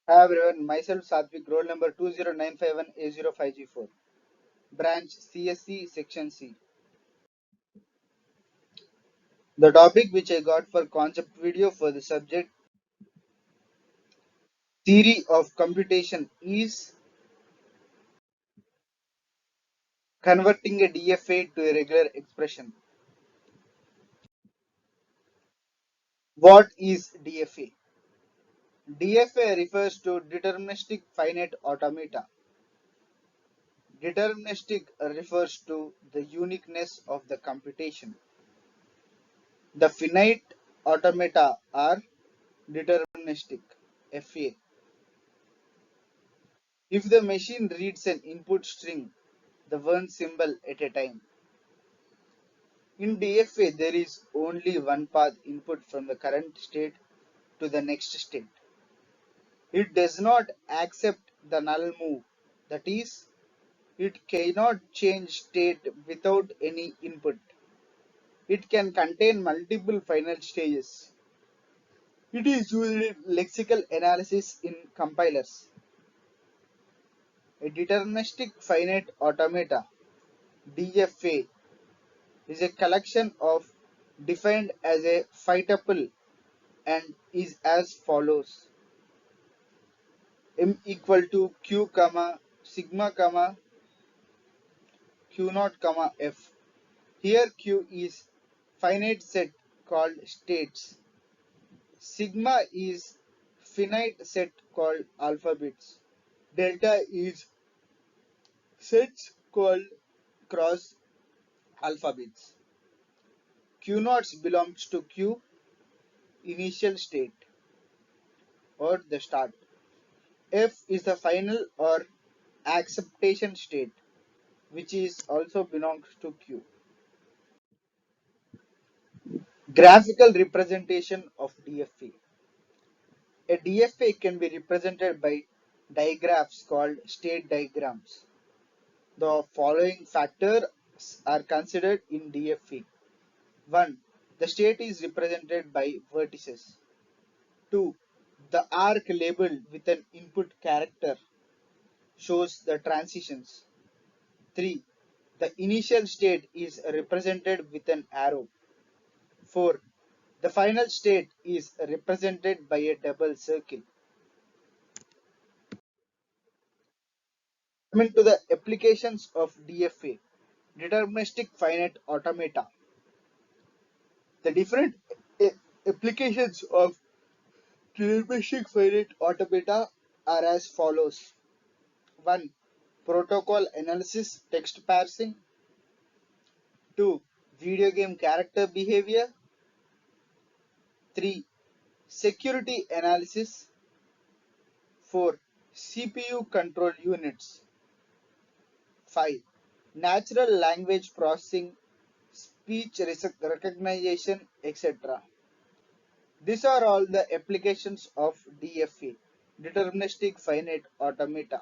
Hi everyone, myself Satvik, roll number 20951A05G4, branch CSC, section C. The topic which I got for concept video for the subject theory of computation is converting a DFA to a regular expression. What is DFA? DFA refers to deterministic finite automata. Deterministic refers to the uniqueness of the computation. The finite automata are deterministic, FA. If the machine reads an input string, the one symbol at a time. In DFA, there is only one path input from the current state to the next state. It does not accept the null move, that is, it cannot change state without any input. It can contain multiple final stages. It is used in lexical analysis in compilers. A deterministic finite automata, DFA, is a collection of defined as a phi tuple and is as follows: m equal to q comma sigma comma q naught comma f. Here q is finite set called states. Sigma is finite set called alphabets. Delta is sets called cross alphabets. Q naught belongs to q initial state or the start. F is the final or acceptation state, which is also belongs to Q. Graphical representation of DFA. A DFA can be represented by digraphs called state diagrams. The following factors are considered in DFA. 1. The state is represented by vertices. 2. The arc labeled with an input character shows the transitions. 3. The initial state is represented with an arrow. 4. The final state is represented by a double circle. Coming to the applications of DFA, deterministic finite automata. The different applications of deterministic finite automata are as follows. 1. Protocol analysis, text parsing. 2. Video game character behavior. 3. Security analysis. 4. CPU control units. 5. Natural language processing, speech recognition, etc. These are all the applications of DFA, deterministic finite automata.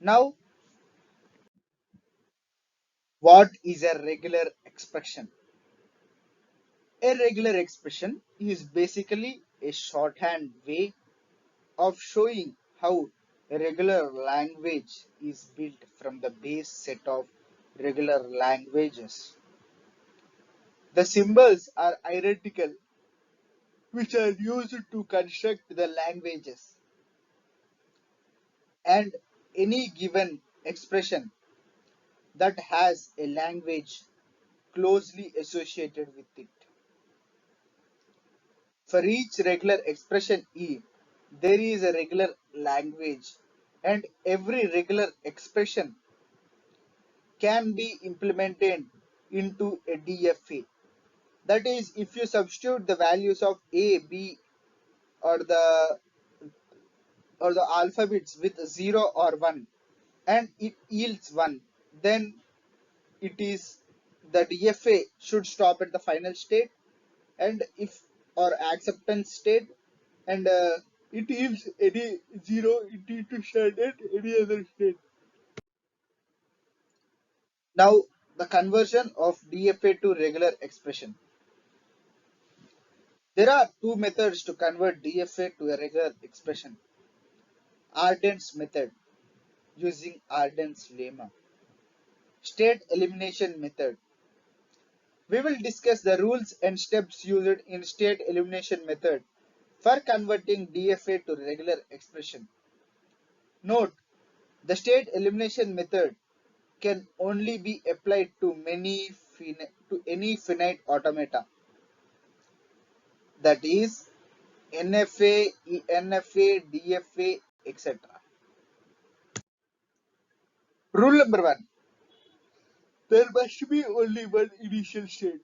Now, what is a regular expression? A regular expression is basically a shorthand way of showing how a regular language is built from the base set of regular languages. The symbols are identical, which are used to construct the languages, and any given expression that has a language closely associated with it. For each regular expression E, there is a regular language, and every regular expression can be implemented into a DFA. That is, if you substitute the values of A, B, or the alphabets with 0 or 1 and it yields 1, then it is the DFA should stop at the final state, and if or acceptance state, and it yields any 0, it needs to start at any other state. Now the conversion of DFA to regular expression. There are two methods to convert DFA to a regular expression. Arden's method using Arden's lemma. State elimination method. We will discuss the rules and steps used in state elimination method for converting DFA to regular expression. Note, the state elimination method can only be applied to any finite automata, that is NFA, ENFA, DFA, etc. Rule number one, there must be only one initial state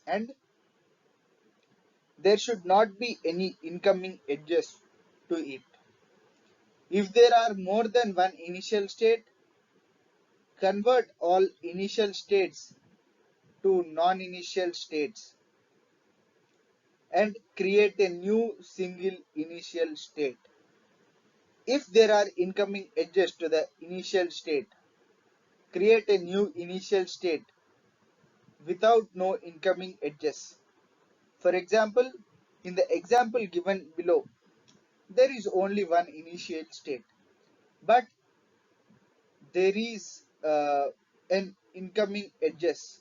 and there should not be any incoming edges to it. If there are more than one initial state, convert all initial states to non-initial states and create a new single initial state. If there are incoming edges to the initial state, create a new initial state without no incoming edges. For example, in the example given below, there is only one initial state, but there is an incoming edges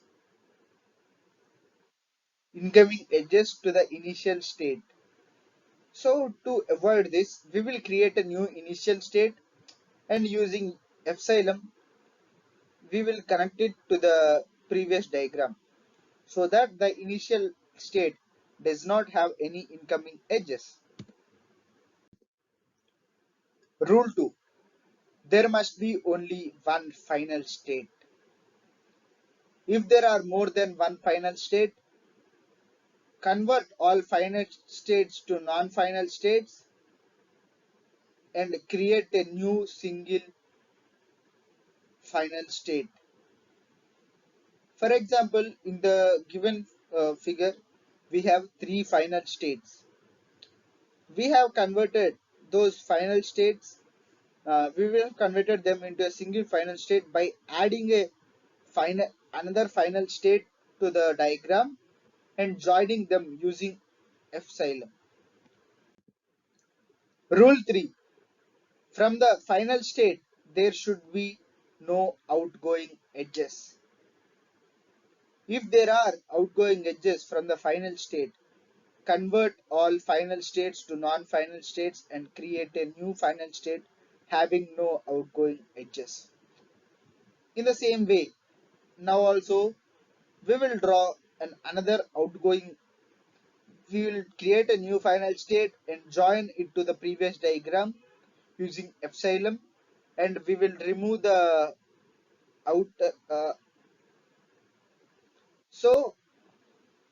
to the initial state. So to avoid this, we will create a new initial state and using epsilon, we will connect it to the previous diagram so that the initial state does not have any incoming edges. Rule 2. There must be only one final state. If there are more than one final state, convert all final states to non-final states and create a new single final state. For example, in the given figure, we have three final states. We have converted those final states, we will have converted them into a single final state by adding another final state to the diagram and joining them using epsilon. Rule 3. From the final state, there should be no outgoing edges. If there are outgoing edges from the final state, convert all final states to non-final states and create a new final state having no outgoing edges. In the same way, now also we will draw another outgoing, we will create a new final state and join it to the previous diagram using epsilon, and we will remove the outer, so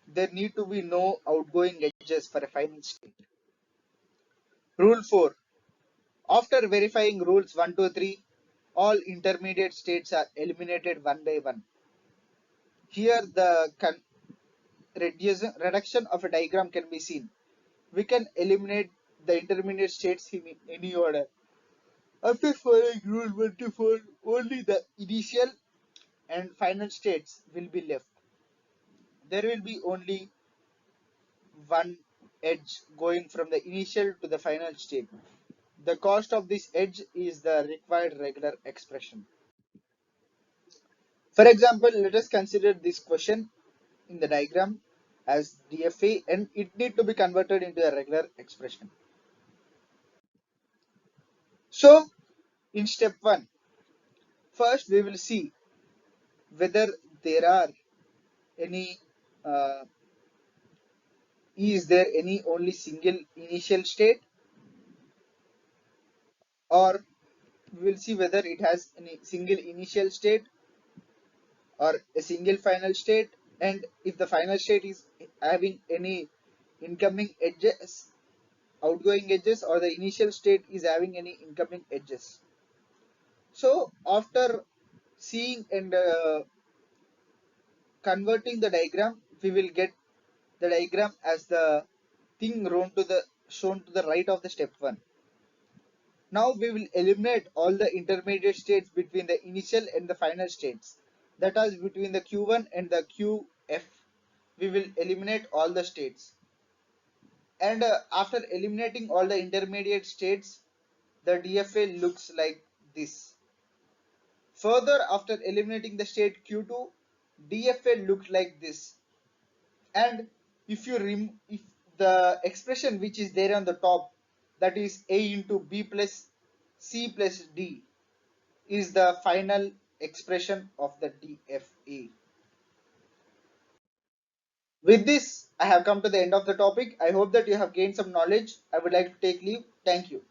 there need to be no outgoing edges for a final state. Rule 4. After verifying rules 1, 2, 3, all intermediate states are eliminated one by one. Here the reduction of a diagram can be seen. We can eliminate the intermediate states in any order. After following rule 1 to 4, only the initial and final states will be left. There will be only one edge going from the initial to the final state. The cost of this edge is the required regular expression. For example, let us consider this question in the diagram as DFA and it need to be converted into a regular expression. So in step 1, first we will see whether there are any is there any only single initial state, or we will see whether it has any single initial state or a single final state, and if the final state is having any incoming edges, outgoing edges, or the initial state is having any incoming edges. So after seeing and converting the diagram, we will get the diagram as the thing shown to the right of the step 1. Now we will eliminate all the intermediate states between the initial and the final states. That is between the Q1 and the QF. We will eliminate all the states. And after eliminating all the intermediate states, the DFA looks like this. Further, after eliminating the state Q2, DFA looked like this. And if the expression which is there on the top, that is A into B plus C plus D, is the final expression of the DFA. With this, I have come to the end of the topic. I hope that you have gained some knowledge. I would like to take leave. Thank you.